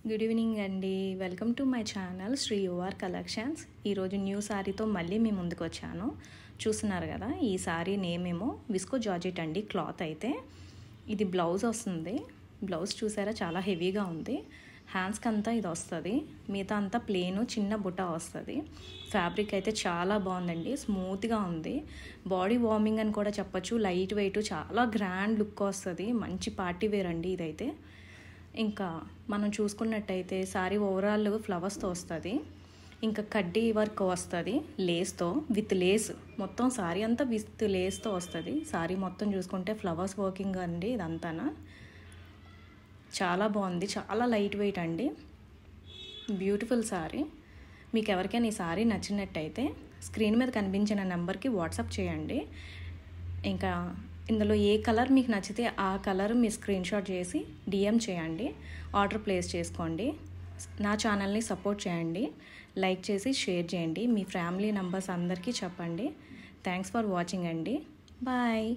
Good evening అండి. Welcome to my channel Shri your collections. ఈరోజు new శారీతో మళ్ళీ మీ ముందుకు వచ్చాను. చూస్తున్నారు కదా, ఈ శారీ నేమేమో విస్కో జార్జెట్ అండి. క్లాత్ అయితే ఇది బ్లౌజ్ వస్తుంది. బ్లౌజ్ చూసారా, చాలా హెవీగా ఉంది. హ్యాండ్స్కి అంతా ఇది వస్తుంది, మిగతా అంతా ప్లేను చిన్న బుట్ట వస్తుంది. ఫ్యాబ్రిక్ అయితే చాలా బాగుందండి, స్మూత్గా ఉంది. బాడీ వార్మింగ్ అని కూడా చెప్పచ్చు. లైట్ వెయిట్, చాలా గ్రాండ్ లుక్ వస్తుంది. మంచి పార్టీ వేర్ అండి ఇదైతే. ఇంకా మనం చూసుకున్నట్టయితే శారీ ఓవరాల్ ఫ్లవర్స్తో వస్తుంది. ఇంకా కడ్డీ వర్క్ వస్తుంది లేస్తో, విత్ లేస్. మొత్తం శారీ అంతా విత్ లేస్తో వస్తుంది. శారీ మొత్తం చూసుకుంటే ఫ్లవర్స్ వర్కింగ్ అండి ఇదంతా. చాలా బాగుంది, చాలా లైట్ వెయిట్ అండి. బ్యూటిఫుల్ శారీ. మీకు ఎవరికైనా ఈ శారీ నచ్చినట్టయితే స్క్రీన్ మీద కనిపించిన నెంబర్కి వాట్సాప్ చేయండి. ఇంకా ఇందులో ఏ కలర్ మీకు నచ్చితే ఆ కలర్ మీ స్క్రీన్ షాట్ చేసి డిఎం చేయండి, ఆర్డర్ ప్లేస్ చేసుకోండి. నా ఛానల్ని సపోర్ట్ చేయండి, లైక్ చేసి షేర్ చేయండి. మీ ఫ్యామిలీ మెంబర్స్ అందరికీ చెప్పండి. థ్యాంక్స్ ఫర్ వాచింగ్ అండి. బాయ్.